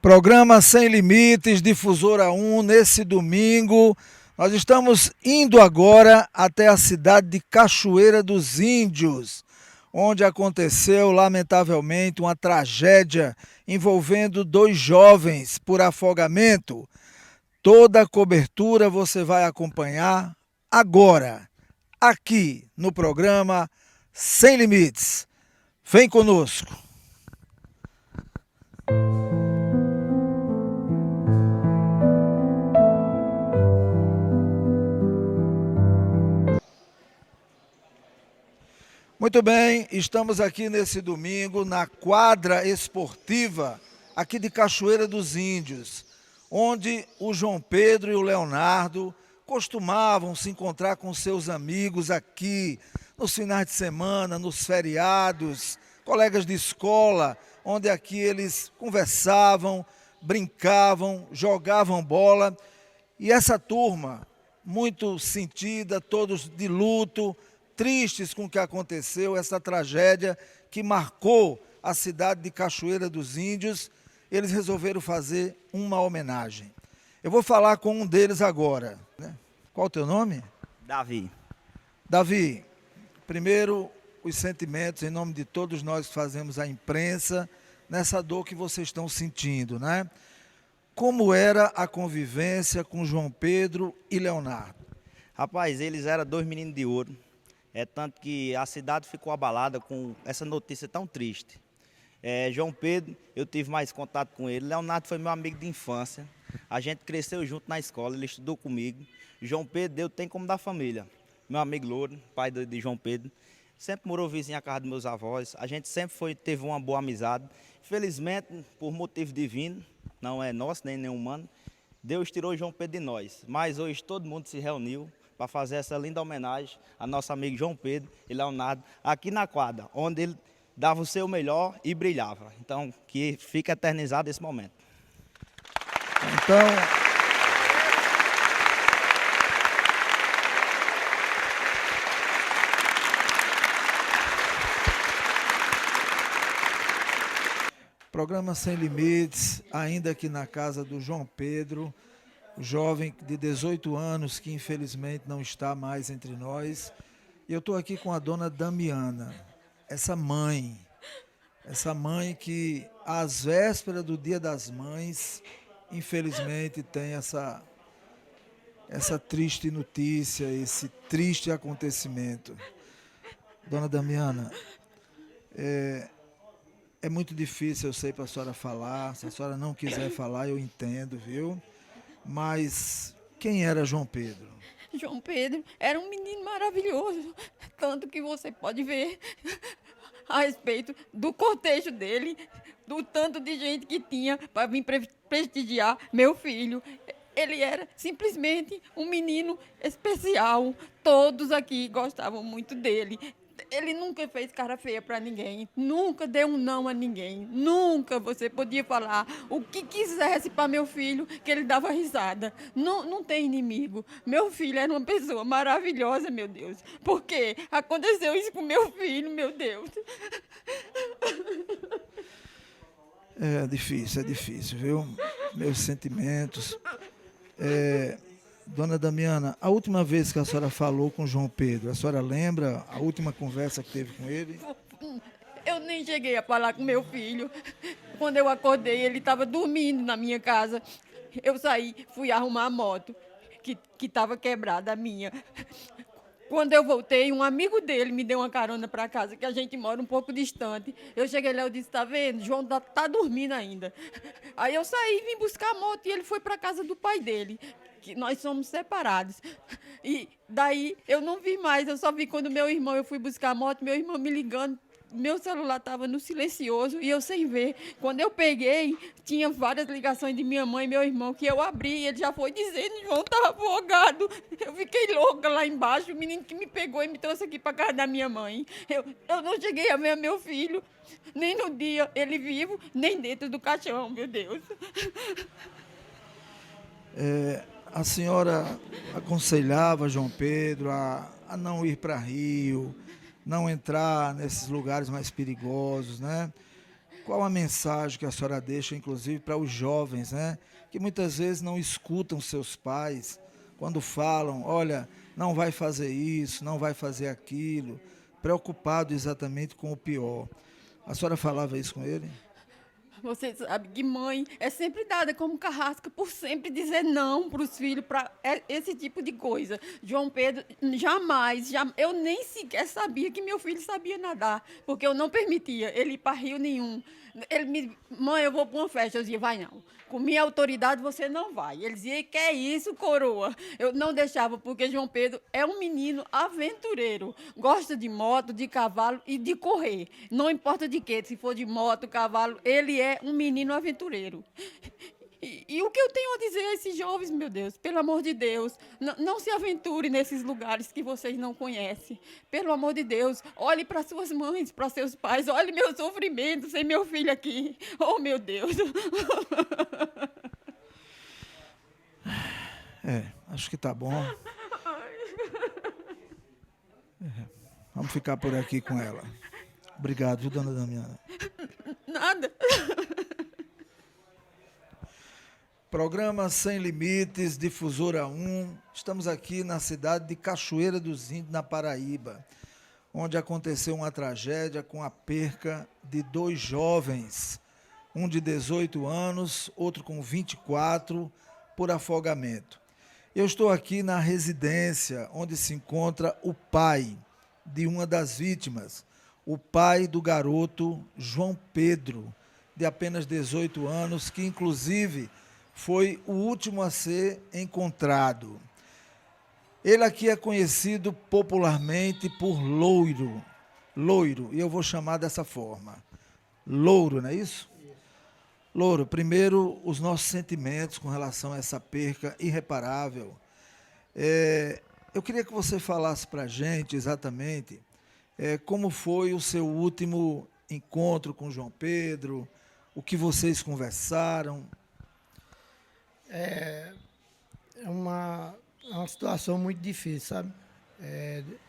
Programa Sem Limites, Difusora 1, nesse domingo. Nós estamos indo agora até a cidade de Cachoeira dos Índios, onde aconteceu, lamentavelmente, uma tragédia envolvendo 2 jovens por afogamento. Toda a cobertura você vai acompanhar agora, aqui no programa Sem Limites. Vem conosco. Muito bem, estamos aqui nesse domingo na quadra esportiva aqui de Cachoeira dos Índios, onde o João Pedro e o Leonardo costumavam se encontrar com seus amigos aqui nos finais de semana, nos feriados, colegas de escola, onde aqui eles conversavam, brincavam, jogavam bola. E essa turma, muito sentida, todos de luto, tristes com o que aconteceu, essa tragédia que marcou a cidade de Cachoeira dos Índios, eles resolveram fazer uma homenagem. Eu vou falar com um deles agora. Qual o teu nome? Davi. Davi, primeiro os sentimentos em nome de todos nós que fazemos a imprensa, nessa dor que vocês estão sentindo, né? Como era a convivência com João Pedro e Leonardo? Rapaz, eles eram 2 meninos de ouro. É tanto que a cidade ficou abalada com essa notícia tão triste. João Pedro, eu tive mais contato com ele. Leonardo foi meu amigo de infância. A gente cresceu junto na escola, ele estudou comigo. João Pedro, eu tenho como da família. Meu amigo Louro, pai de João Pedro, sempre morou vizinho à casa dos meus avós. A gente sempre teve uma boa amizade. Infelizmente, por motivo divino, não é nosso, nem humano, Deus tirou João Pedro de nós. Mas hoje todo mundo se reuniu para fazer essa linda homenagem a nosso amigo João Pedro e Leonardo, aqui na quadra, onde ele dava o seu melhor e brilhava. Então, que fica eternizado esse momento. Então, programa Sem Limites, ainda aqui na casa do João Pedro, jovem de 18 anos que infelizmente não está mais entre nós. E eu estou aqui com a dona Damiana, essa mãe que às vésperas do Dia das Mães, infelizmente tem essa triste notícia, esse triste acontecimento. Dona Damiana, é muito difícil, eu sei, para a senhora falar. Se a senhora não quiser falar, eu entendo, viu? Mas quem era João Pedro? João Pedro era um menino maravilhoso, tanto que você pode ver a respeito do cortejo dele, do tanto de gente que tinha para vir prestigiar meu filho. Ele era simplesmente um menino especial, todos aqui gostavam muito dele. Ele nunca fez cara feia para ninguém, nunca deu um não a ninguém, nunca você podia falar o que quisesse para meu filho, que ele dava risada. Não, não tem inimigo. Meu filho era uma pessoa maravilhosa, meu Deus. Por quê? Aconteceu isso com meu filho, meu Deus. É difícil, viu? Meus sentimentos. Dona Damiana, a última vez que a senhora falou com João Pedro, a senhora lembra a última conversa que teve com ele? Eu nem cheguei a falar com meu filho. Quando eu acordei, ele estava dormindo na minha casa. Eu saí, fui arrumar a moto, que estava quebrada, a minha. Quando eu voltei, um amigo dele me deu uma carona para casa, que a gente mora um pouco distante. Eu cheguei lá e disse, tá vendo? João tá dormindo ainda. Aí eu saí, vim buscar a moto e ele foi para casa do pai dele, que nós somos separados. E daí eu não vi mais, eu só vi quando eu fui buscar a moto, meu irmão me ligando, meu celular estava no silencioso e eu sem ver. Quando eu peguei, tinha várias ligações de minha mãe e meu irmão, que eu abri e ele já foi dizendo, João estava afogado. Eu fiquei louca lá embaixo, o menino que me pegou e me trouxe aqui para casa da minha mãe. Eu não cheguei a ver meu filho, nem no dia ele vivo, nem dentro do caixão, meu Deus. A senhora aconselhava João Pedro a não ir para Rio, não entrar nesses lugares mais perigosos, né? Qual a mensagem que a senhora deixa, inclusive, para os jovens, né? Que muitas vezes não escutam seus pais quando falam, olha, não vai fazer isso, não vai fazer aquilo, preocupado exatamente com o pior. A senhora falava isso com ele? Você sabe que mãe é sempre dada como carrasca por sempre dizer não para os filhos, para esse tipo de coisa. João Pedro, jamais, eu nem sequer sabia que meu filho sabia nadar, porque eu não permitia ele ir para rio nenhum. Mãe, eu vou para uma festa. Eu dizia, vai não. Com minha autoridade você não vai. Ele dizia, que é isso, coroa? Eu não deixava, porque João Pedro é um menino aventureiro. Gosta de moto, de cavalo e de correr. Não importa de quê, se for de moto, cavalo, ele é um menino aventureiro. E o que eu tenho a dizer a esses jovens, meu Deus, pelo amor de Deus, não se aventure nesses lugares que vocês não conhecem. Pelo amor de Deus, olhe para suas mães, para seus pais, olhe meu sofrimento sem meu filho aqui. Oh, meu Deus. Acho que tá bom. Vamos ficar por aqui com ela. Obrigado, viu, dona Damiana? Nada. Programa Sem Limites, Difusora 1. Estamos aqui na cidade de Cachoeira dos Índios, na Paraíba, onde aconteceu uma tragédia com a perca de 2 jovens, um de 18 anos, outro com 24, por afogamento. Eu estou aqui na residência onde se encontra o pai de uma das vítimas, o pai do garoto João Pedro, de apenas 18 anos, que inclusive foi o último a ser encontrado. Ele aqui é conhecido popularmente por Loiro. Loiro, e eu vou chamar dessa forma. Louro, não é isso? Louro, primeiro, os nossos sentimentos com relação a essa perca irreparável. Eu queria que você falasse para a gente exatamente como foi o seu último encontro com João Pedro, o que vocês conversaram. É uma situação muito difícil, sabe?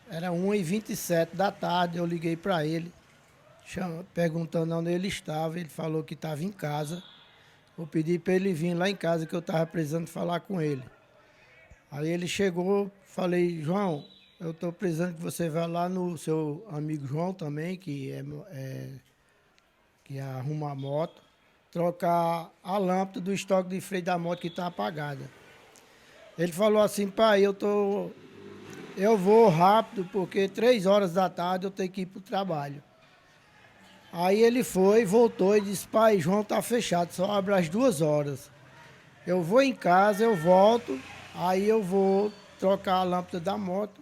Era 1h27 da tarde, eu liguei para ele, perguntando onde ele estava. Ele falou que estava em casa. Eu pedi para ele vir lá em casa, que eu estava precisando falar com ele. Aí ele chegou, falei, João, eu estou precisando que você vá lá no seu amigo João também, que arruma a moto, trocar a lâmpada do estoque de freio da moto que está apagada. Ele falou assim, pai, eu vou rápido, porque 3 horas da tarde eu tenho que ir para o trabalho. Aí ele foi, voltou e disse, pai, João está fechado, só abre às 2 horas. Eu vou em casa, eu volto, aí eu vou trocar a lâmpada da moto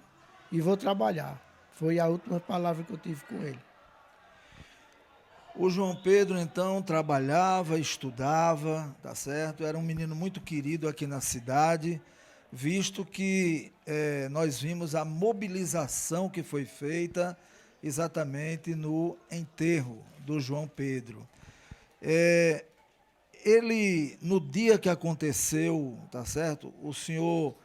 e vou trabalhar. Foi a última palavra que eu tive com ele. O João Pedro, então, trabalhava, estudava, tá certo? Era um menino muito querido aqui na cidade, visto que nós vimos a mobilização que foi feita exatamente no enterro do João Pedro. Ele, no dia que aconteceu, tá certo? O senhor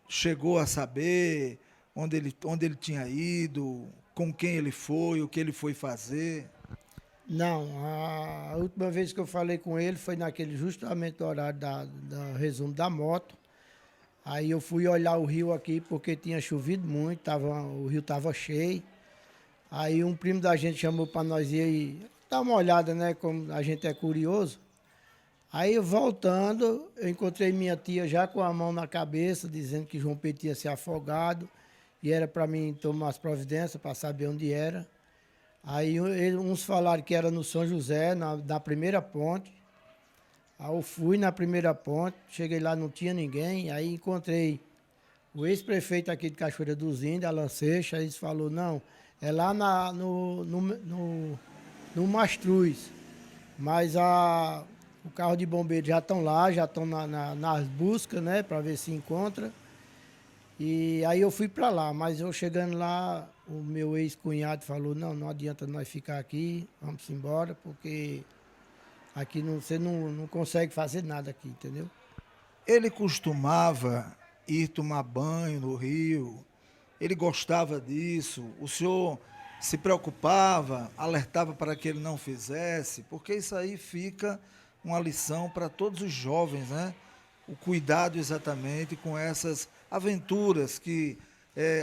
chegou a saber onde ele tinha ido, com quem ele foi, o que ele foi fazer? Não, a última vez que eu falei com ele foi justamente no horário do resumo da moto. Aí eu fui olhar o rio aqui porque tinha chovido muito, o rio estava cheio. Aí um primo da gente chamou para nós ir aí, dar uma olhada, né, como a gente é curioso. Aí voltando, eu encontrei minha tia já com a mão na cabeça, dizendo que João Pedro tinha se afogado, e era para mim tomar as providências para saber onde era. Aí uns falaram que era no São José, na primeira ponte. Aí eu fui na primeira ponte, cheguei lá, não tinha ninguém. Aí encontrei o ex-prefeito aqui de Cachoeira dos Índios, Alan Seixas. Aí eles falaram, não, é lá no Mastruz. Mas o carro de bombeiro já estão lá, já estão nas buscas, né, para ver se encontra. E aí eu fui para lá, mas eu chegando lá, o meu ex-cunhado falou, não adianta nós ficar aqui, vamos embora, porque aqui você não consegue fazer nada aqui, entendeu? Ele costumava ir tomar banho no rio, ele gostava disso. O senhor se preocupava, alertava para que ele não fizesse, porque isso aí fica uma lição para todos os jovens, né? O cuidado exatamente com essas aventuras que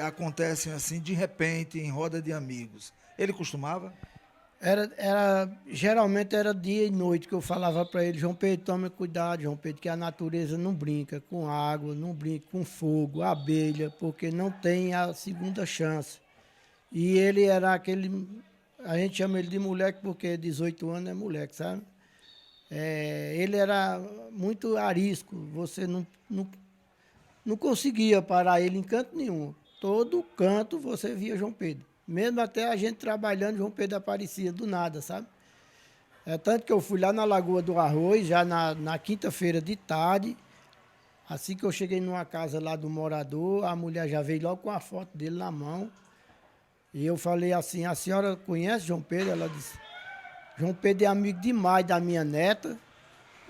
acontecem assim de repente em roda de amigos. Ele costumava? Geralmente era dia e noite que eu falava para ele: João Pedro, tome cuidado, João Pedro, que a natureza não brinca com água, não brinca com fogo, abelha, porque não tem a segunda chance. E ele era aquele, a gente chama ele de moleque porque 18 anos é moleque, sabe? Ele era muito arisco, você não conseguia parar ele em canto nenhum. Todo canto você via João Pedro. Mesmo até a gente trabalhando, João Pedro aparecia do nada, sabe? Tanto que eu fui lá na Lagoa do Arroz, já na quinta-feira de tarde. Assim que eu cheguei numa casa lá do morador, a mulher já veio logo com a foto dele na mão. E eu falei assim: a senhora conhece João Pedro? Ela disse: João Pedro é amigo demais da minha neta.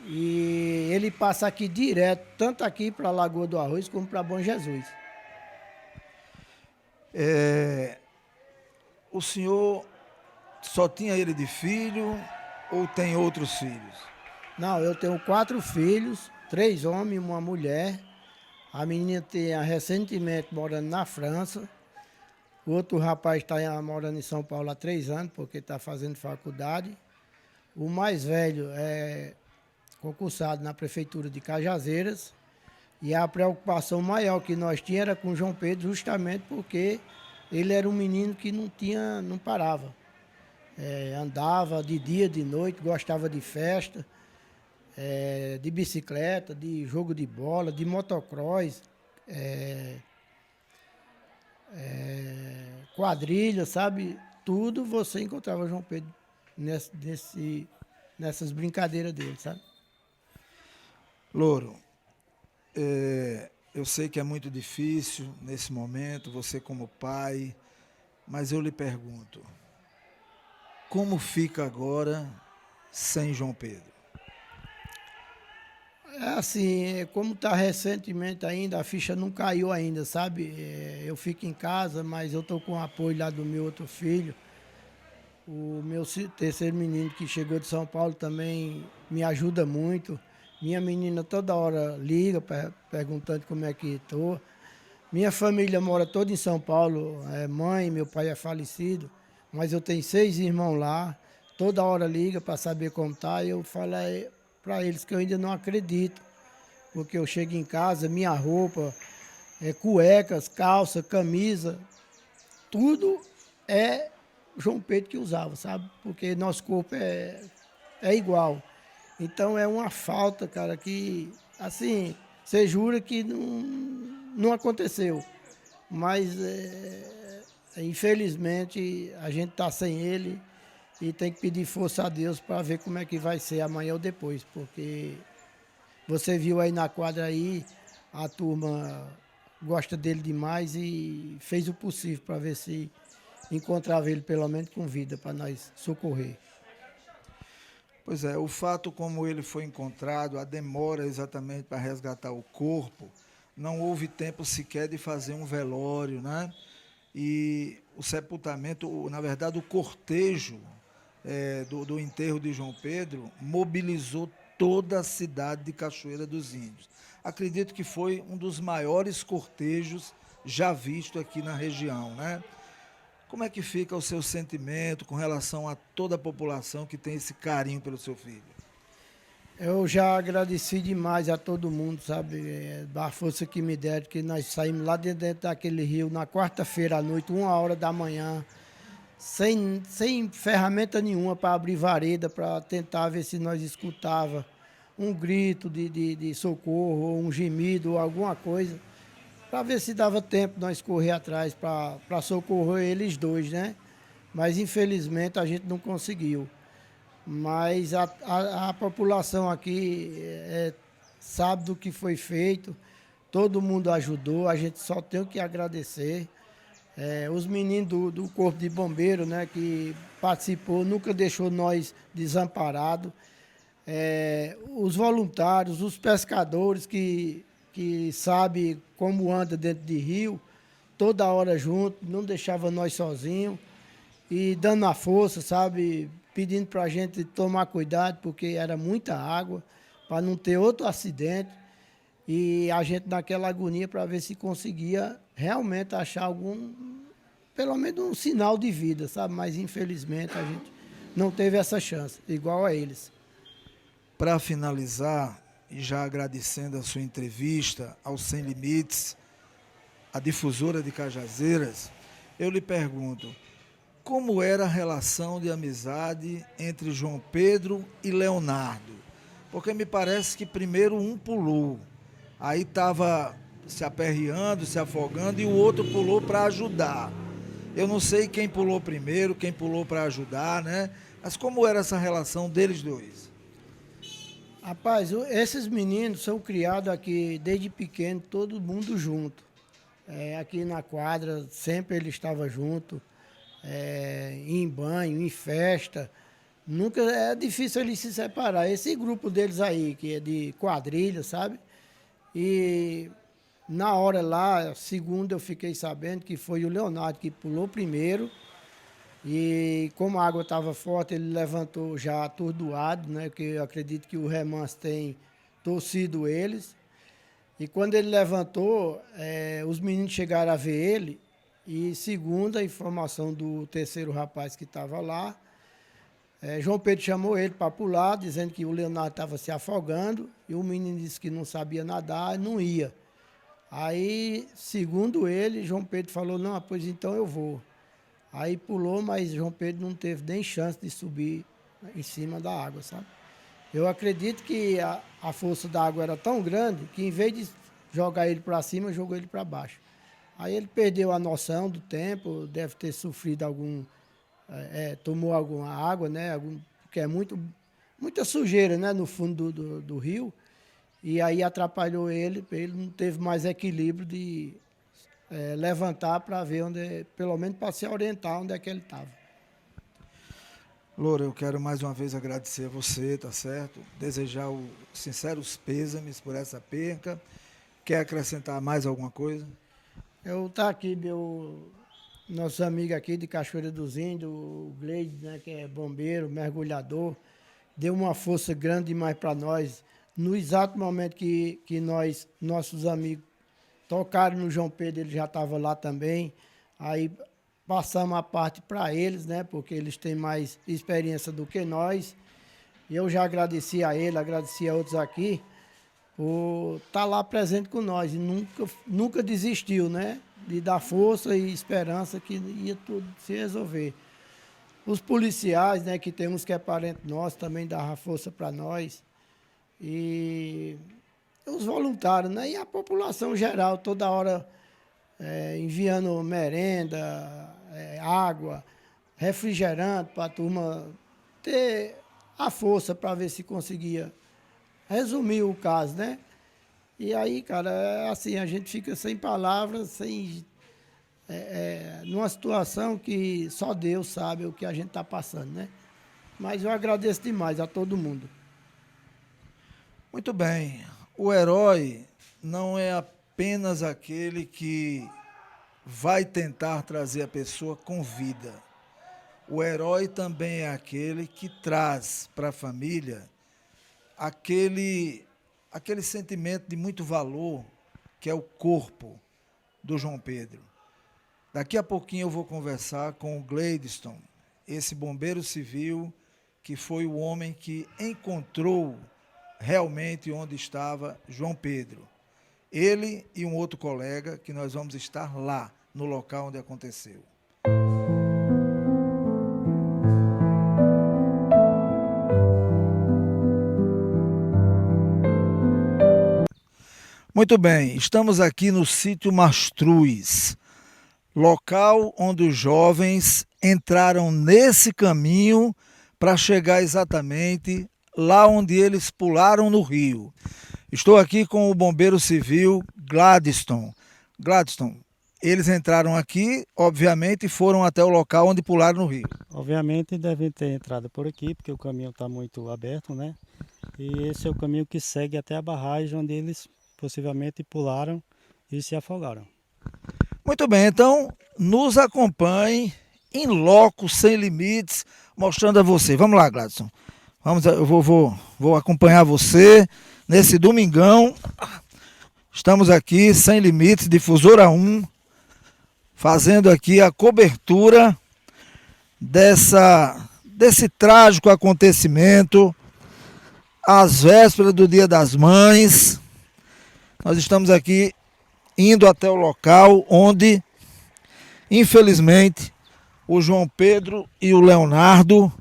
E ele passa aqui direto, tanto aqui para a Lagoa do Arroz como para Bom Jesus. O senhor só tinha ele de filho ou tem outros filhos? Não, eu tenho 4 filhos, 3 homens e uma mulher. A menina tem recentemente morando na França. O outro rapaz está morando em São Paulo há 3 anos, porque está fazendo faculdade. O mais velho é concursado na Prefeitura de Cajazeiras. E a preocupação maior que nós tínhamos era com o João Pedro, justamente porque ele era um menino que não parava. Andava de dia, de noite, gostava de festa, de bicicleta, de jogo de bola, de motocross, quadrilha, sabe? Tudo você encontrava João Pedro nessas brincadeiras dele, sabe? Louro, eu sei que é muito difícil nesse momento, você como pai, mas eu lhe pergunto, como fica agora sem João Pedro? Assim, como está recentemente ainda, a ficha não caiu ainda, sabe? Eu fico em casa, mas eu estou com o apoio lá do meu outro filho. O meu terceiro menino que chegou de São Paulo também me ajuda muito. Minha menina toda hora liga perguntando como é que estou. Minha família mora toda em São Paulo, mãe, meu pai é falecido, mas eu tenho 6 irmãos lá, toda hora liga para saber como está. E eu falo para eles que eu ainda não acredito, porque eu chego em casa, minha roupa, cuecas, calça, camisa, tudo é João Pedro que usava, sabe? Porque nosso corpo é igual. Então é uma falta, cara, que, assim, você jura que não aconteceu. Mas, infelizmente, a gente está sem ele e tem que pedir força a Deus para ver como é que vai ser amanhã ou depois. Porque você viu aí na quadra aí, a turma gosta dele demais e fez o possível para ver se encontrava ele pelo menos com vida para nós socorrer. Pois é, o fato como ele foi encontrado, a demora exatamente para resgatar o corpo, não houve tempo sequer de fazer um velório, né? E o sepultamento, na verdade, o cortejo do enterro de João Pedro mobilizou toda a cidade de Cachoeira dos Índios. Acredito que foi um dos maiores cortejos já visto aqui na região, né? Como é que fica o seu sentimento com relação a toda a população que tem esse carinho pelo seu filho? Eu já agradeci demais a todo mundo, sabe, da força que me deram, que nós saímos lá dentro daquele rio na quarta-feira à noite, 1h da manhã, sem ferramenta nenhuma para abrir vareda, para tentar ver se nós escutava um grito de socorro, ou um gemido, ou alguma coisa, para ver se dava tempo de nós correr atrás para socorrer eles dois, né? Mas infelizmente a gente não conseguiu. Mas a população aqui sabe do que foi feito, todo mundo ajudou, a gente só tem que agradecer. Os meninos do Corpo de Bombeiro, né, que participou, nunca deixou nós desamparados. Os voluntários, os pescadores que sabem como anda dentro de rio, toda hora junto, não deixava nós sozinhos. e dando a força, sabe? Pedindo para a gente tomar cuidado, porque era muita água, para não ter outro acidente. E a gente naquela agonia para ver se conseguia realmente achar pelo menos um sinal de vida, sabe? Mas infelizmente a gente não teve essa chance, igual a eles. Para finalizar, e já agradecendo a sua entrevista ao Sem Limites, a difusora de Cajazeiras, eu lhe pergunto, como era a relação de amizade entre João Pedro e Leonardo? Porque me parece que primeiro um pulou, aí estava se aperreando, se afogando, e o outro pulou para ajudar. Eu não sei quem pulou primeiro, quem pulou para ajudar, né? Mas como era essa relação deles dois? Rapaz, esses meninos são criados aqui desde pequeno, todo mundo junto. Aqui na quadra, sempre ele estava junto, em banho, em festa. Nunca é difícil eles se separar. Esse grupo deles aí, que é de quadrilha, sabe? E na hora lá, segundo eu fiquei sabendo que foi o Leonardo que pulou primeiro. E como a água estava forte, ele levantou já atordoado, né? Porque eu acredito que o remanso tem torcido eles. E quando ele levantou, os meninos chegaram a ver ele. E segundo a informação do terceiro rapaz que estava lá, João Pedro chamou ele para pular, dizendo que o Leonardo estava se afogando. E o menino disse que não sabia nadar e não ia. Aí, segundo ele, João Pedro falou, não, pois então eu vou. Aí pulou, mas João Pedro não teve nem chance de subir em cima da água, sabe? Eu acredito que a força da água era tão grande que, em vez de jogar ele para cima, jogou ele para baixo. Aí ele perdeu a noção do tempo, deve ter sofrido tomou alguma água, né? Porque é muita sujeira, né? No fundo do rio. E aí atrapalhou ele não teve mais equilíbrio de levantar para ver pelo menos para se orientar onde é que ele estava. Loura, eu quero mais uma vez agradecer a você, tá certo? Desejar os sinceros pêsames por essa perca. Quer acrescentar mais alguma coisa? Eu estou aqui, nossos amigos aqui de Cachoeira dos Índios, o Gleide, né, que é bombeiro, mergulhador, deu uma força grande demais para nós. No exato momento que nossos amigos tocaram no João Pedro, ele já estava lá também. Aí passamos a parte para eles, né? Porque eles têm mais experiência do que nós. E eu já agradeci a ele, agradeci a outros aqui por estar lá presente com nós. E nunca desistiu, né? De dar força e esperança que ia tudo se resolver. Os policiais, né? Que tem uns que é parente nosso, também davam força para nós. E os voluntários, né? E a população geral, toda hora enviando merenda, água, refrigerante para a turma ter a força para ver se conseguia resumir o caso, né? E aí, cara, assim, a gente fica sem palavras, numa situação que só Deus sabe o que a gente está passando, né? Mas eu agradeço demais a todo mundo. Muito bem. O herói não é apenas aquele que vai tentar trazer a pessoa com vida. O herói também é aquele que traz para a família aquele sentimento de muito valor, que é o corpo do João Pedro. Daqui a pouquinho eu vou conversar com o Gladstone, esse bombeiro civil que foi o homem que encontrou realmente onde estava João Pedro. Ele e um outro colega que nós vamos estar lá, no local onde aconteceu. Muito bem, estamos aqui no sítio Mastruz, local onde os jovens entraram nesse caminho para chegar exatamente lá onde eles pularam no rio. Estou aqui com o bombeiro civil Gladstone. Gladstone, eles entraram aqui, obviamente, e foram até o local onde pularam no rio. Obviamente devem ter entrado por aqui, porque o caminho está muito aberto, né? E esse é o caminho que segue até a barragem, onde eles possivelmente pularam e se afogaram. Muito bem, então nos acompanhe in loco, sem limites, mostrando a você. Vamos lá, Gladson. Eu vou acompanhar você nesse domingão. Estamos aqui, Sem Limites, Difusora 1, fazendo aqui a cobertura desse trágico acontecimento, às vésperas do Dia das Mães. Nós estamos aqui indo até o local onde, infelizmente, o João Pedro e o Leonardo...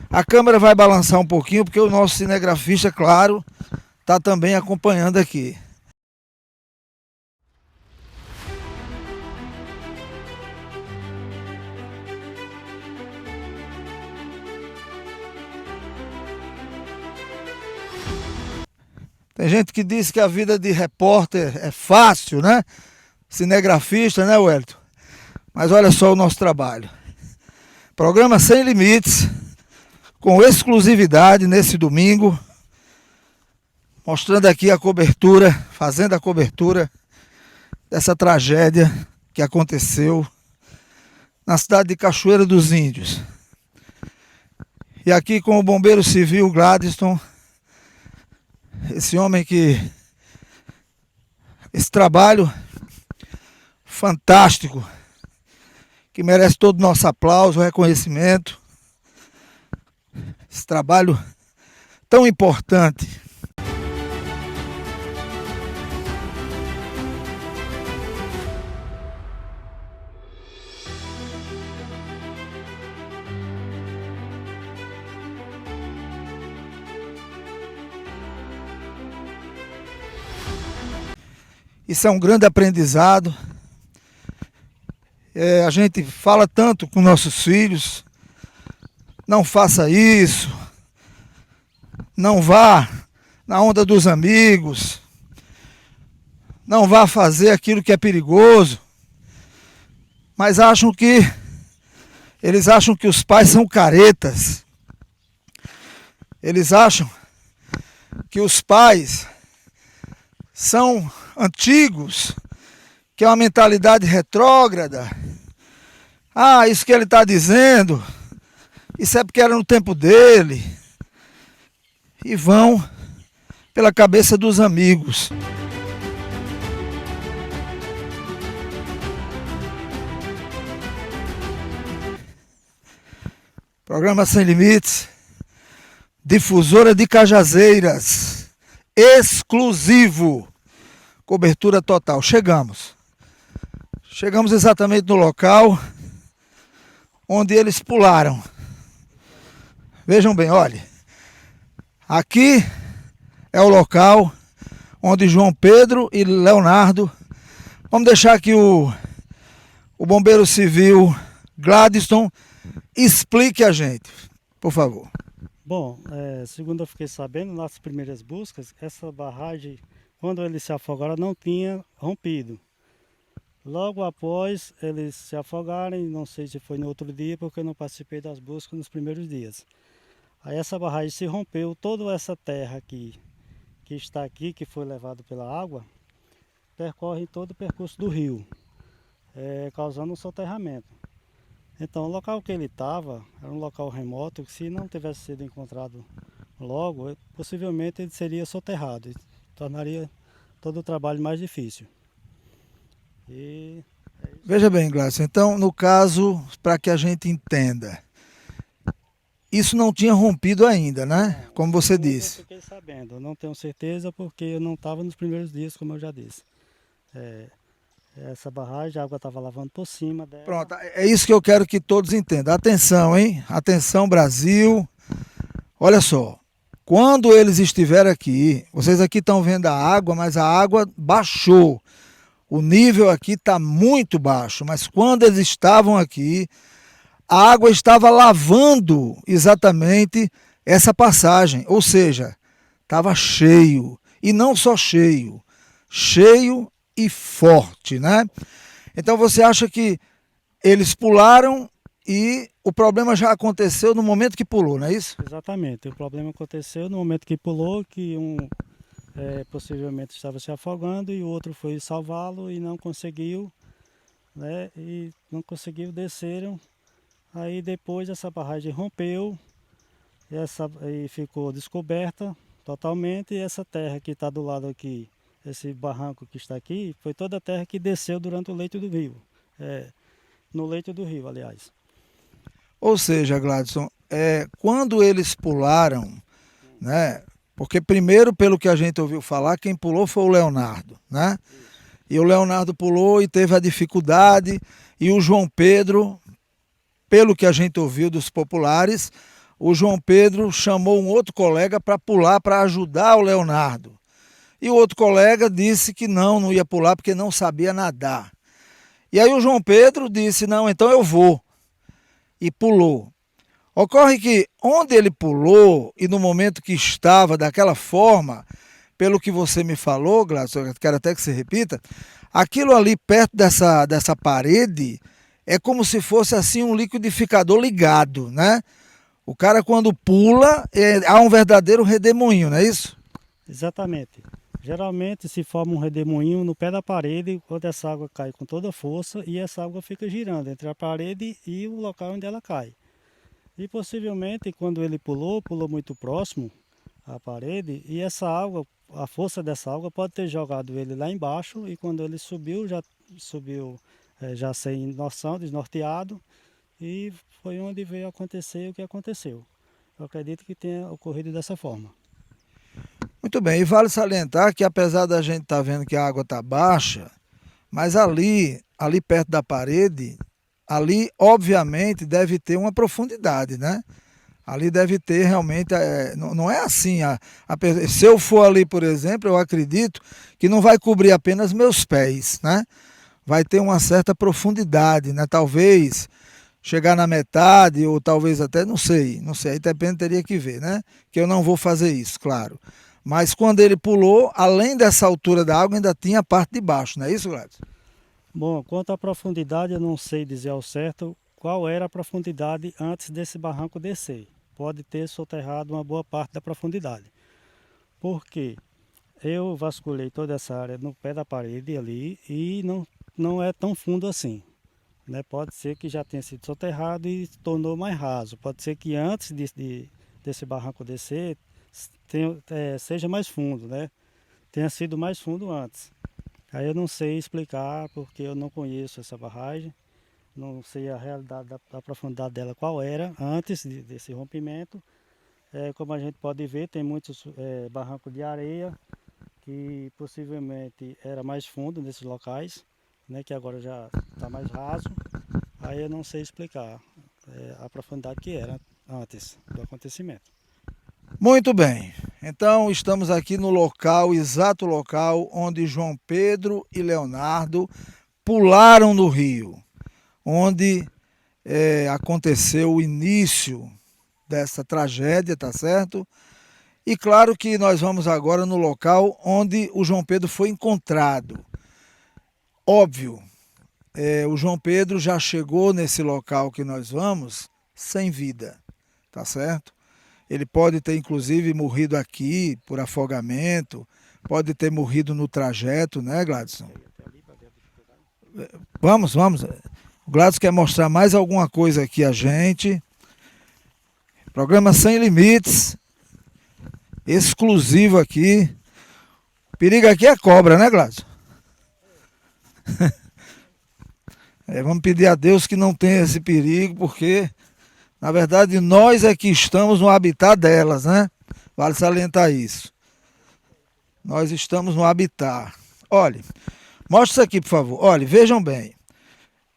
A câmera vai balançar um pouquinho, porque o nosso cinegrafista, claro, está também acompanhando aqui. Tem gente que diz que a vida de repórter é fácil, né? Cinegrafista, né, Wellington? Mas olha só o nosso trabalho. Programa Sem Limites, com exclusividade nesse domingo, mostrando aqui a cobertura, fazendo a cobertura dessa tragédia que aconteceu na cidade de Cachoeira dos Índios. E aqui com o bombeiro civil Gladson, esse homem esse trabalho fantástico, que merece todo o nosso aplauso, reconhecimento. Esse trabalho tão importante. Isso é um grande aprendizado. A gente fala tanto com nossos filhos: não faça isso, não vá na onda dos amigos, não vá fazer aquilo que é perigoso. Mas eles acham que os pais são caretas. Eles acham que os pais são antigos, que é uma mentalidade retrógrada. Ah, isso que ele está dizendo, isso é porque era no tempo dele. E vão pela cabeça dos amigos. Programa Sem Limites, Difusora de Cajazeiras, exclusivo, cobertura total. Chegamos exatamente no local onde eles pularam. Vejam bem, olha, aqui é o local onde João Pedro e Leonardo... Vamos deixar aqui o bombeiro civil Gladson explique a gente, por favor. Bom, segundo eu fiquei sabendo, nas primeiras buscas, essa barragem, quando eles se afogaram, não tinha rompido. Logo após eles se afogarem, não sei se foi no outro dia, porque eu não participei das buscas nos primeiros dias. Aí essa barragem se rompeu, toda essa terra aqui, que está aqui, que foi levada pela água, percorre todo o percurso do rio, causando um soterramento. Então o local que ele estava era um local remoto, que se não tivesse sido encontrado logo, possivelmente ele seria soterrado, e tornaria todo o trabalho mais difícil. Veja bem, Gladson, então no caso, para que a gente entenda, isso não tinha rompido ainda, né? Como você disse. Eu fiquei sabendo, eu não tenho certeza porque eu não estava nos primeiros dias, como eu já disse. Essa barragem, a água estava lavando por cima dela. Pronto, é isso que eu quero que todos entendam. Atenção, hein? Atenção, Brasil. Olha só, quando eles estiverem aqui, vocês aqui estão vendo a água, mas a água baixou. O nível aqui está muito baixo, mas quando eles estavam aqui, a água estava lavando exatamente essa passagem, ou seja, estava cheio, e não só cheio, cheio e forte, né? Então você acha que eles pularam e o problema já aconteceu no momento que pulou, não é isso? Exatamente, o problema aconteceu no momento que pulou, que possivelmente estava se afogando e o outro foi salvá-lo e não conseguiu, né? E não conseguiu, desceram. Aí depois essa barragem rompeu e ficou descoberta totalmente. E essa terra que está do lado aqui, esse barranco que está aqui, foi toda a terra que desceu durante o leito do rio. No leito do rio, aliás. Ou seja, Gladson, quando eles pularam, né? Porque primeiro, pelo que a gente ouviu falar, quem pulou foi o Leonardo, né? E o Leonardo pulou e teve a dificuldade, e o João Pedro, pelo que a gente ouviu dos populares, o João Pedro chamou um outro colega para pular para ajudar o Leonardo. E o outro colega disse que não ia pular porque não sabia nadar. E aí o João Pedro disse, não, então eu vou. E pulou. Ocorre que onde ele pulou e no momento que estava daquela forma, pelo que você me falou, Gladson, eu quero até que você repita, aquilo ali perto dessa parede é como se fosse assim um liquidificador ligado, né? O cara quando pula, há um verdadeiro redemoinho, não é isso? Exatamente. Geralmente se forma um redemoinho no pé da parede, onde essa água cai com toda a força e essa água fica girando entre a parede e o local onde ela cai. E possivelmente quando ele pulou muito próximo à parede e essa água, a força dessa água pode ter jogado ele lá embaixo e quando ele subiu, já subiu já sem noção, desnorteado e foi onde veio acontecer o que aconteceu. Eu acredito que tenha ocorrido dessa forma. Muito bem, e vale salientar que apesar da gente estar vendo que a água está baixa, mas ali perto da parede, ali obviamente deve ter uma profundidade, né? Ali deve ter realmente, não é assim, se eu for ali, por exemplo, eu acredito que não vai cobrir apenas meus pés, né? Vai ter uma certa profundidade, né? Talvez chegar na metade ou talvez até, não sei, aí depende, teria que ver, né? Que eu não vou fazer isso, claro. Mas quando ele pulou, além dessa altura da água, ainda tinha a parte de baixo, não é isso, Gladys? Bom, quanto à profundidade, eu não sei dizer ao certo qual era a profundidade antes desse barranco descer. Pode ter soterrado uma boa parte da profundidade. Porque eu vasculhei toda essa área no pé da parede ali e não é tão fundo assim. Né? Pode ser que já tenha sido soterrado e se tornou mais raso. Pode ser que antes desse barranco descer seja mais fundo, né? Tenha sido mais fundo antes. Aí eu não sei explicar porque eu não conheço essa barragem, não sei a realidade da profundidade dela qual era antes desse rompimento. Como a gente pode ver, tem muitos barrancos de areia que possivelmente era mais fundo nesses locais, né, que agora já está mais raso. Aí eu não sei explicar a profundidade que era antes do acontecimento. Muito bem, então estamos aqui no exato local onde João Pedro e Leonardo pularam no rio, onde aconteceu o início dessa tragédia, tá certo? E claro que nós vamos agora no local onde o João Pedro foi encontrado. Óbvio, o João Pedro já chegou nesse local que nós vamos sem vida, tá certo? Ele pode ter inclusive morrido aqui por afogamento, pode ter morrido no trajeto, né, Gladson? Vamos. O Gladson quer mostrar mais alguma coisa aqui a gente. Programa Sem Limites, exclusivo aqui. O perigo aqui é cobra, né, Gladson? Vamos pedir a Deus que não tenha esse perigo, porque na verdade nós é que estamos no habitat delas, né? Vale salientar isso. Nós estamos no habitat. Olha, mostra isso aqui, por favor. Olha, vejam bem.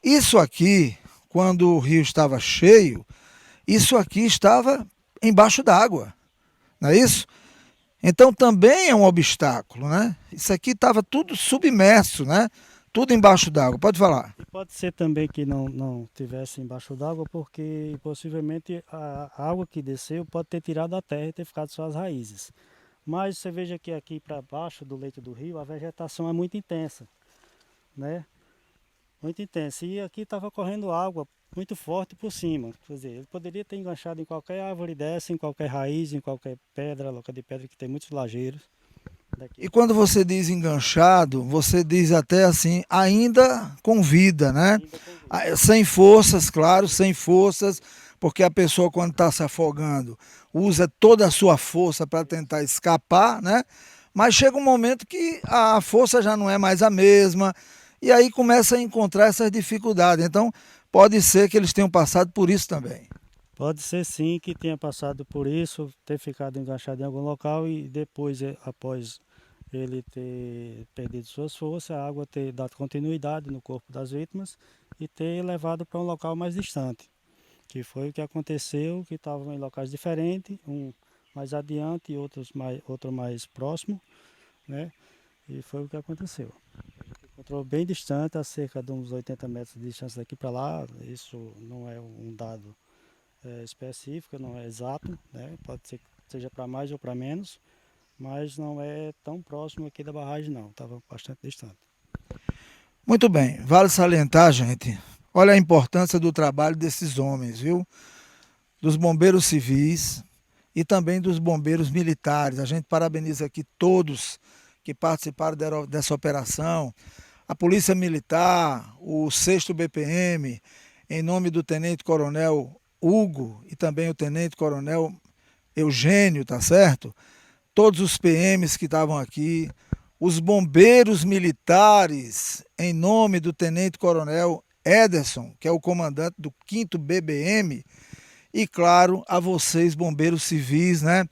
Isso aqui, quando o rio estava cheio, isso aqui estava embaixo d'água, não é isso? Então também é um obstáculo, né? Isso aqui estava tudo submerso, né? Tudo embaixo d'água. Pode falar. E pode ser também que não tivesse embaixo d'água, porque possivelmente a água que desceu pode ter tirado a terra e ter ficado só as raízes. Mas você veja que aqui para baixo do leito do rio a vegetação é muito intensa, né? Muito intensa. E aqui estava correndo água muito forte por cima. Quer dizer, ele poderia ter enganchado em qualquer árvore dessa, em qualquer raiz, em qualquer pedra, local de pedra que tem muitos lajeiros. daqui. E quando você diz enganchado, você diz até assim, ainda com vida, né? Sem forças, claro, sem forças, porque a pessoa quando está se afogando usa toda a sua força para tentar escapar, né? Mas chega um momento que a força já não é mais a mesma e aí começa a encontrar essas dificuldades. Então, pode ser que eles tenham passado por isso também. Pode ser sim que tenha passado por isso, ter ficado enganchado em algum local e depois, após ele ter perdido suas forças, a água ter dado continuidade no corpo das vítimas e ter levado para um local mais distante, que foi o que aconteceu, que estavam em locais diferentes, um mais adiante e outro mais próximo, né? E foi o que aconteceu. Encontrou bem distante, a cerca de uns 80 metros de distância daqui para lá. Isso não é um dado específico, não é exato, né? Pode ser que seja para mais ou para menos, mas não é tão próximo aqui da barragem não, estava bastante distante. Muito bem, vale salientar, gente, olha a importância do trabalho desses homens, viu? Dos bombeiros civis e também dos bombeiros militares. A gente parabeniza aqui todos que participaram dessa operação, a Polícia Militar, o 6º BPM, em nome do Tenente Coronel Hugo e também o Tenente Coronel Eugênio, tá certo? Todos os PMs que estavam aqui, os bombeiros militares, em nome do Tenente Coronel Ederson, que é o comandante do 5º BBM, e claro, a vocês, bombeiros civis, né,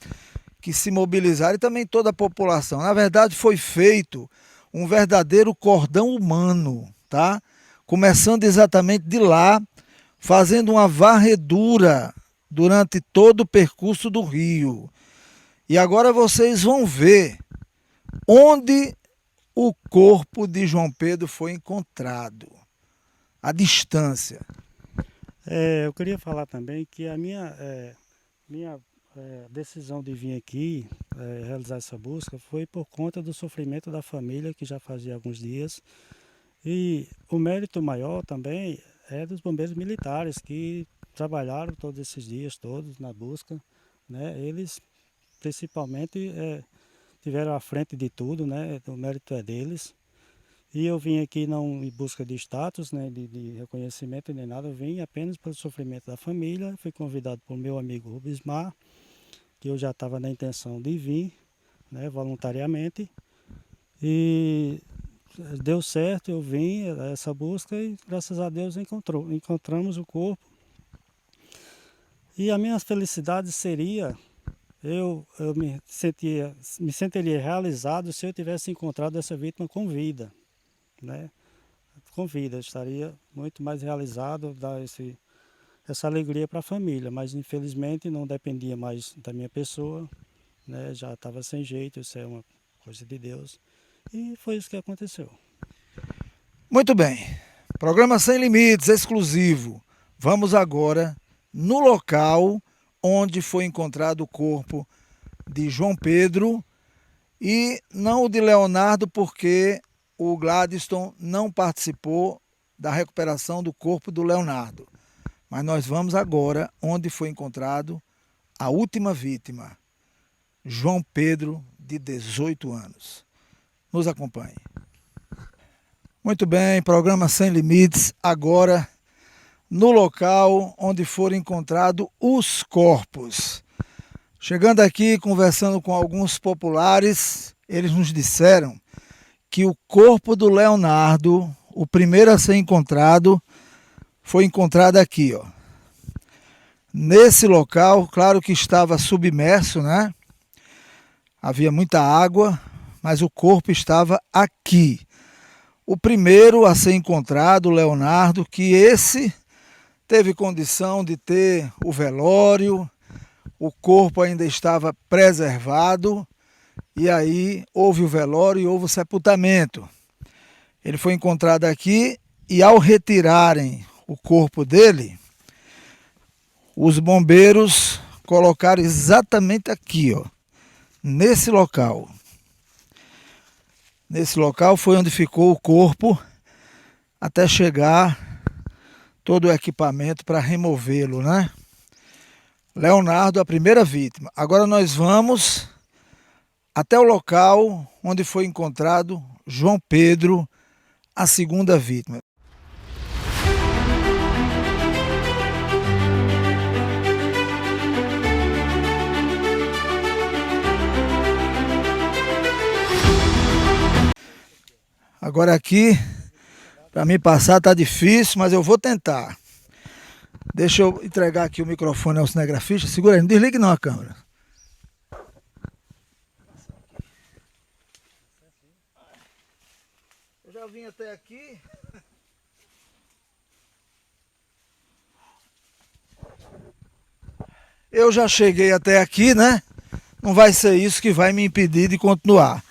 que se mobilizaram e também toda a população. Na verdade, foi feito um verdadeiro cordão humano, tá? Começando exatamente de lá, fazendo uma varredura durante todo o percurso do rio. E agora vocês vão ver onde o corpo de João Pedro foi encontrado, a distância. Eu queria falar também que a minha decisão de vir aqui realizar essa busca foi por conta do sofrimento da família, que já fazia alguns dias. E o mérito maior também é dos bombeiros militares, que trabalharam todos esses dias todos na busca, né? Eles principalmente tiveram à frente de tudo, né? O mérito é deles. E eu vim aqui não em busca de status, né, de reconhecimento nem nada, eu vim apenas pelo sofrimento da família. Fui convidado por meu amigo Rubismar, que eu já estava na intenção de vir, né, voluntariamente. E deu certo, eu vim a essa busca e graças a Deus encontramos o corpo. E a minha felicidade seria, eu me sentiria realizado se eu tivesse encontrado essa vítima com vida, né? Com vida, eu estaria muito mais realizado, dar essa alegria para a família, mas infelizmente não dependia mais da minha pessoa, né? Já estava sem jeito, isso é uma coisa de Deus, e foi isso que aconteceu. Muito bem, programa Sem Limites, exclusivo. Vamos agora no local onde foi encontrado o corpo de João Pedro e não o de Leonardo, porque o Gladstone não participou da recuperação do corpo do Leonardo. Mas nós vamos agora onde foi encontrado a última vítima, João Pedro, de 18 anos. Nos acompanhe. Muito bem, programa Sem Limites, agora no local onde foram encontrados os corpos. Chegando aqui, conversando com alguns populares, eles nos disseram que o corpo do Leonardo, o primeiro a ser encontrado, foi encontrado aqui, ó. Nesse local, claro que estava submerso, né? Havia muita água, mas o corpo estava aqui. O primeiro a ser encontrado, o Leonardo, que esse teve condição de ter o velório, o corpo ainda estava preservado, e aí houve o velório e houve o sepultamento. Ele foi encontrado aqui e ao retirarem o corpo dele, os bombeiros colocaram exatamente aqui, ó, nesse local. Nesse local foi onde ficou o corpo até chegar todo o equipamento para removê-lo, né? Leonardo, a primeira vítima. Agora nós vamos até o local onde foi encontrado João Pedro, a segunda vítima. Agora aqui, para mim passar tá difícil, mas eu vou tentar. Deixa eu entregar aqui o microfone ao cinegrafista. Segura aí, não desligue não a câmera. Eu já vim até aqui. Eu já cheguei até aqui, né? Não vai ser isso que vai me impedir de continuar.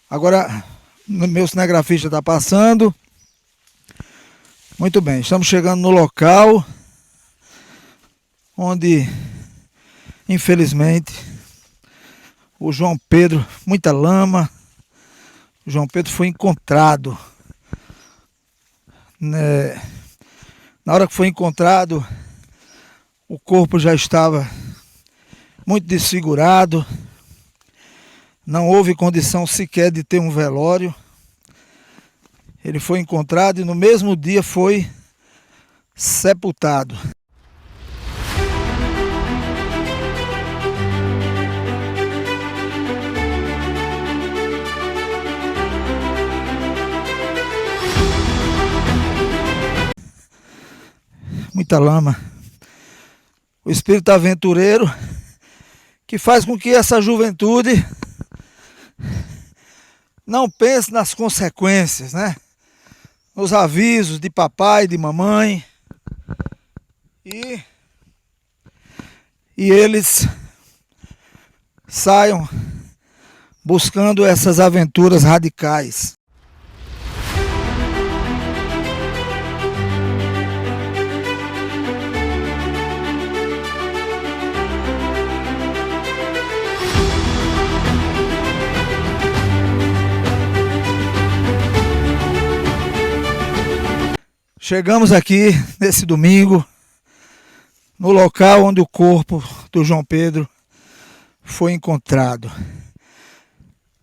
Agora, meu cinegrafista está passando. Muito bem, estamos chegando no local onde, infelizmente, o João Pedro, muita lama, o João Pedro foi encontrado. Na hora que foi encontrado, o corpo já estava muito desfigurado, não houve condição sequer de ter um velório. Ele foi encontrado e no mesmo dia foi sepultado. Muita lama. O espírito aventureiro que faz com que essa juventude não pense nas consequências, né? Nos avisos de papai, de mamãe. E eles saiam buscando essas aventuras radicais. Chegamos aqui nesse domingo, no local onde o corpo do João Pedro foi encontrado.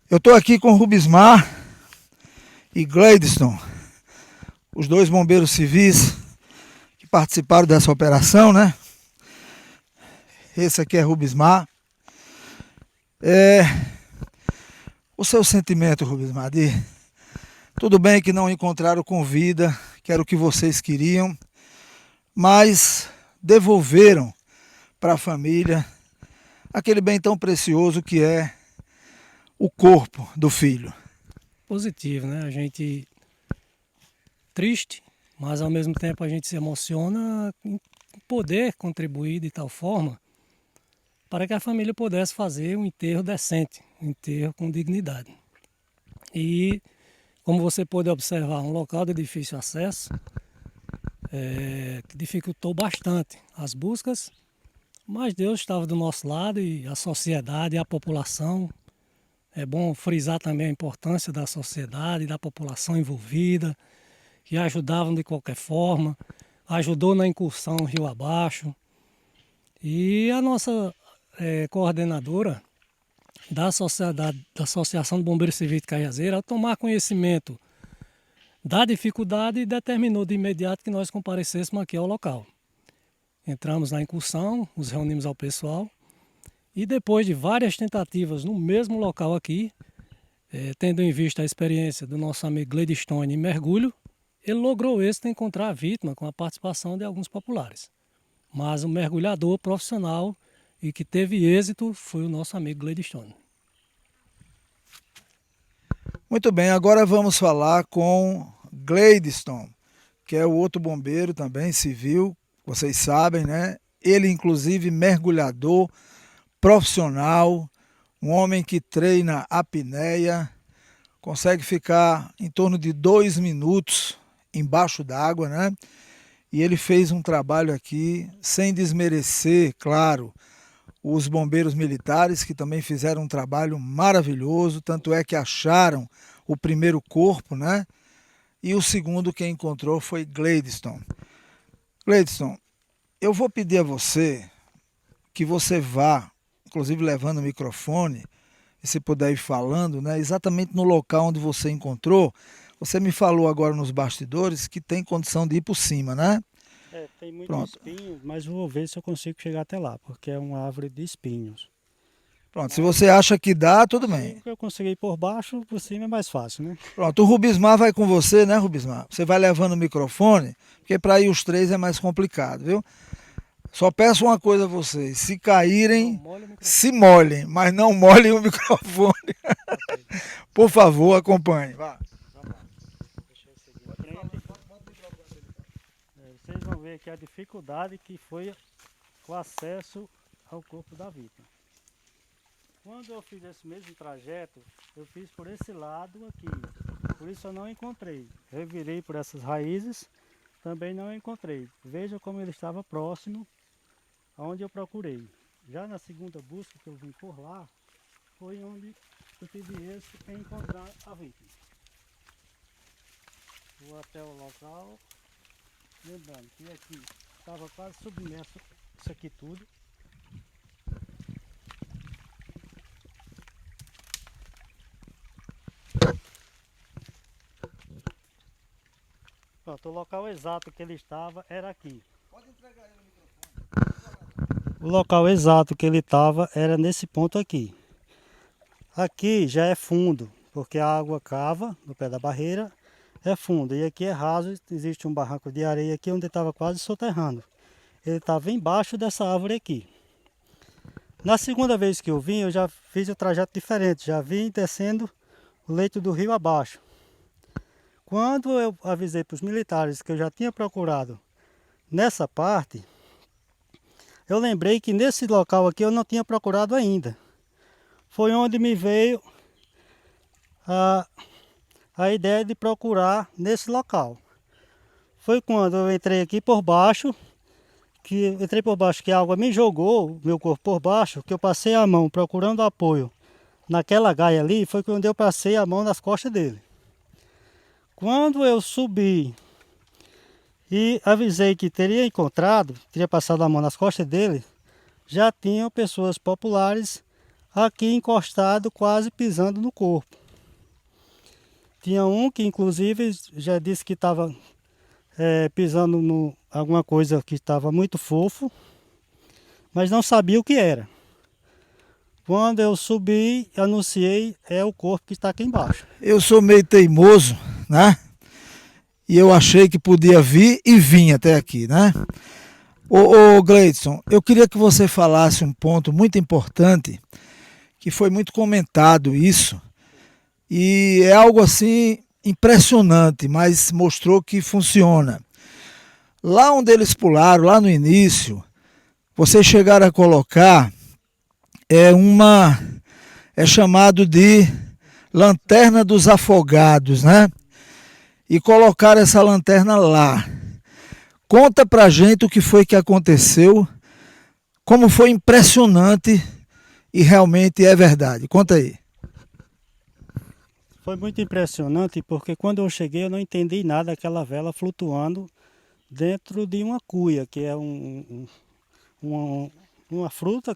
Eu estou aqui com Rubismar e Gleidson, os dois bombeiros civis que participaram dessa operação, né? Esse aqui é Rubismar. O seu sentimento, Rubismar, de tudo bem que não encontraram com vida, que era o que vocês queriam, mas devolveram para a família aquele bem tão precioso que é o corpo do filho. Positivo, né? A gente triste, mas ao mesmo tempo a gente se emociona em poder contribuir de tal forma para que a família pudesse fazer um enterro decente, um enterro com dignidade. E como você pôde observar, um local de difícil acesso, que dificultou bastante as buscas, mas Deus estava do nosso lado e a sociedade, a população. É bom frisar também a importância da sociedade, da população envolvida, que ajudavam de qualquer forma, ajudou na incursão rio abaixo. E a nossa coordenadora da Associação de Bombeiros Civis de Caiazeira, ao tomar conhecimento da dificuldade, determinou de imediato que nós comparecêssemos aqui ao local. Entramos na incursão, nos reunimos ao pessoal e depois de várias tentativas no mesmo local aqui, tendo em vista a experiência do nosso amigo Gleidson em mergulho, ele logrou êxito em encontrar a vítima com a participação de alguns populares. Mas o mergulhador profissional e que teve êxito foi o nosso amigo Gleidson. Muito bem, agora vamos falar com Gleidson, que é o outro bombeiro também, civil, vocês sabem, né? Ele, inclusive, mergulhador profissional, um homem que treina apneia, consegue ficar em torno de 2 minutos embaixo d'água, né? E ele fez um trabalho aqui, sem desmerecer, claro, os bombeiros militares, que também fizeram um trabalho maravilhoso, tanto é que acharam o primeiro corpo, né? E o segundo quem encontrou foi Gleidson. Gleidson, eu vou pedir a você que você vá, inclusive levando o microfone, e se puder ir falando, né, exatamente no local onde você encontrou. Você me falou agora nos bastidores que tem condição de ir por cima, né? Tem muitos Pronto. espinhos, mas vou ver se eu consigo chegar até lá, porque é uma árvore de espinhos. Pronto, se você acha que dá, tudo bem. Se eu conseguir ir por baixo, por cima é mais fácil, né? Pronto, o Rubismar vai com você, né, Rubismar? Você vai levando o microfone, porque para ir os três é mais complicado, viu? Só peço uma coisa a vocês, se caírem, se molhem, mas não molhem o microfone. Por favor, acompanhe. Vá. Deixa eu seguir em frente. Vocês vão ver aqui a dificuldade que foi o acesso ao corpo da vítima. Quando eu fiz esse mesmo trajeto, eu fiz por esse lado aqui. Por isso eu não encontrei. Revirei por essas raízes, também não encontrei. Veja como ele estava próximo aonde eu procurei. Já na segunda busca que eu vim por lá, foi onde eu tive êxito em encontrar a vítima. Vou até o local, lembrando que aqui estava quase submerso isso aqui tudo. Pronto, o local exato que ele estava era aqui. O local exato que ele estava era nesse ponto aqui. Aqui já é fundo, porque a água cava no pé da barreira, é fundo. E aqui é raso, existe um barranco de areia aqui onde estava quase soterrando. Ele estava embaixo dessa árvore aqui. Na segunda vez que eu vim, eu já fiz o trajeto diferente, já vim descendo o leito do rio abaixo. Quando eu avisei para os militares que eu já tinha procurado nessa parte, eu lembrei que nesse local aqui eu não tinha procurado ainda. Foi onde me veio a ideia de procurar nesse local. Foi quando eu entrei aqui por baixo, que a água me jogou, meu corpo por baixo, que eu passei a mão procurando apoio naquela gaia ali, foi quando eu passei a mão nas costas dele. Quando eu subi e avisei que teria encontrado, teria passado a mão nas costas dele, já tinham pessoas populares aqui encostado, quase pisando no corpo. Tinha um que inclusive já disse que estava pisando em alguma coisa que estava muito fofo, mas não sabia o que era. Quando eu subi, anunciei, é o corpo que está aqui embaixo. Eu sou meio teimoso, né? E eu achei que podia vir e vim até aqui, né? Ô Gleidson, eu queria que você falasse um ponto muito importante, que foi muito comentado isso, e é algo assim impressionante, mas mostrou que funciona. Lá onde eles pularam, lá no início, vocês chegaram a colocar é chamado de lanterna dos afogados, né? E colocaram essa lanterna lá. Conta pra gente o que foi que aconteceu, como foi impressionante e realmente é verdade. Conta aí. Foi muito impressionante porque quando eu cheguei eu não entendi nada daquela vela flutuando dentro de uma cuia, que é uma fruta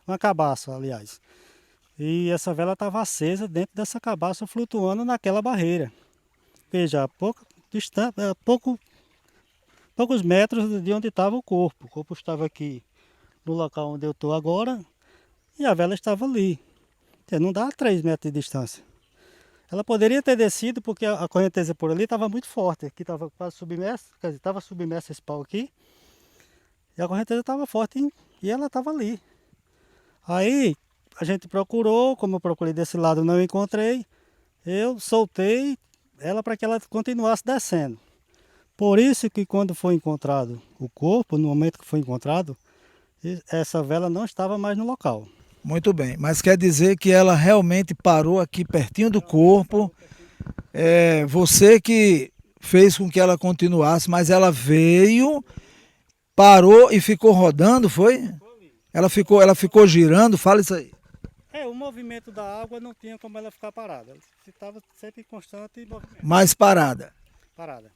uma cabaça, aliás. E essa vela estava acesa dentro dessa cabaça flutuando naquela barreira. Veja, poucos metros de onde estava o corpo. O corpo estava aqui no local onde eu estou agora e a vela estava ali. Não dá 3 metros de distância. Ela poderia ter descido porque a correnteza por ali estava muito forte. Aqui estava quase submersa, quer dizer, estava submersa esse pau aqui. E a correnteza estava forte e ela estava ali. Aí a gente procurou, como eu procurei desse lado não encontrei, eu soltei ela para que ela continuasse descendo. Por isso que quando foi encontrado o corpo, no momento que foi encontrado, essa vela não estava mais no local. Muito bem, mas quer dizer que ela realmente parou aqui pertinho do corpo. Você que fez com que ela continuasse, mas ela veio, parou e ficou rodando, foi? Ela ficou girando, fala isso aí. O movimento da água não tinha como ela ficar parada. Ela estava sempre em constante movimento. Mais parada. Parada.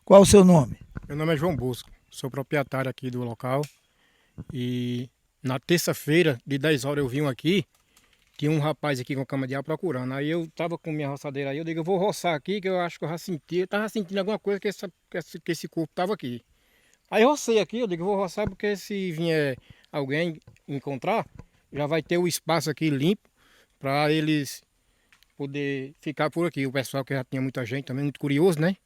Qual o seu nome? Meu nome é João Bosco, sou proprietário aqui do local e Na terça-feira, de 10 horas, eu vim aqui, tinha um rapaz aqui com a cama de ar procurando. Aí eu tava com minha roçadeira aí, eu digo, eu vou roçar aqui, que eu acho que eu tava sentindo alguma coisa que esse corpo tava aqui. Aí eu rocei aqui, eu digo, eu vou roçar porque se vier alguém encontrar, já vai ter o espaço aqui limpo para eles poder ficar por aqui. O pessoal que já tinha muita gente também, muito curioso, né?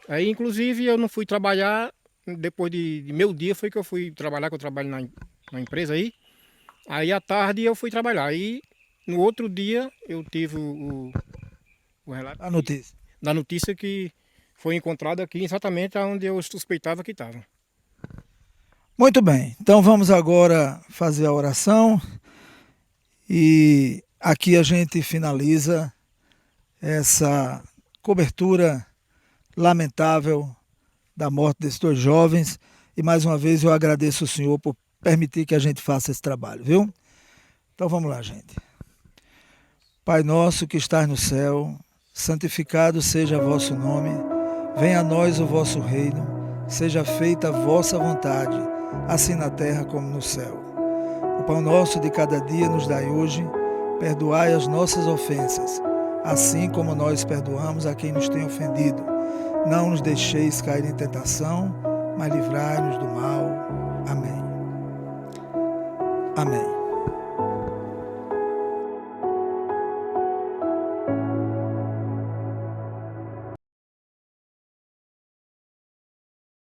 Aí, inclusive, eu não fui trabalhar, depois de meio dia foi que eu fui trabalhar, que eu trabalho na empresa aí. Aí, à tarde, eu fui trabalhar. Aí, no outro dia, eu tive o relato A notícia. da notícia que foi encontrado aqui exatamente onde eu suspeitava que estava. Muito bem, então vamos agora fazer a oração e aqui a gente finaliza essa cobertura lamentável da morte desses dois jovens e mais uma vez eu agradeço ao Senhor por permitir que a gente faça esse trabalho, viu? Então vamos lá, gente. Pai nosso que estás no céu, santificado seja vosso nome, venha a nós o vosso reino, seja feita a vossa vontade, assim na terra como no céu. O pão nosso de cada dia nos dai hoje, perdoai as nossas ofensas, assim como nós perdoamos a quem nos tem ofendido. Não nos deixeis cair em tentação, mas livrai-nos do mal. Amém. Amém.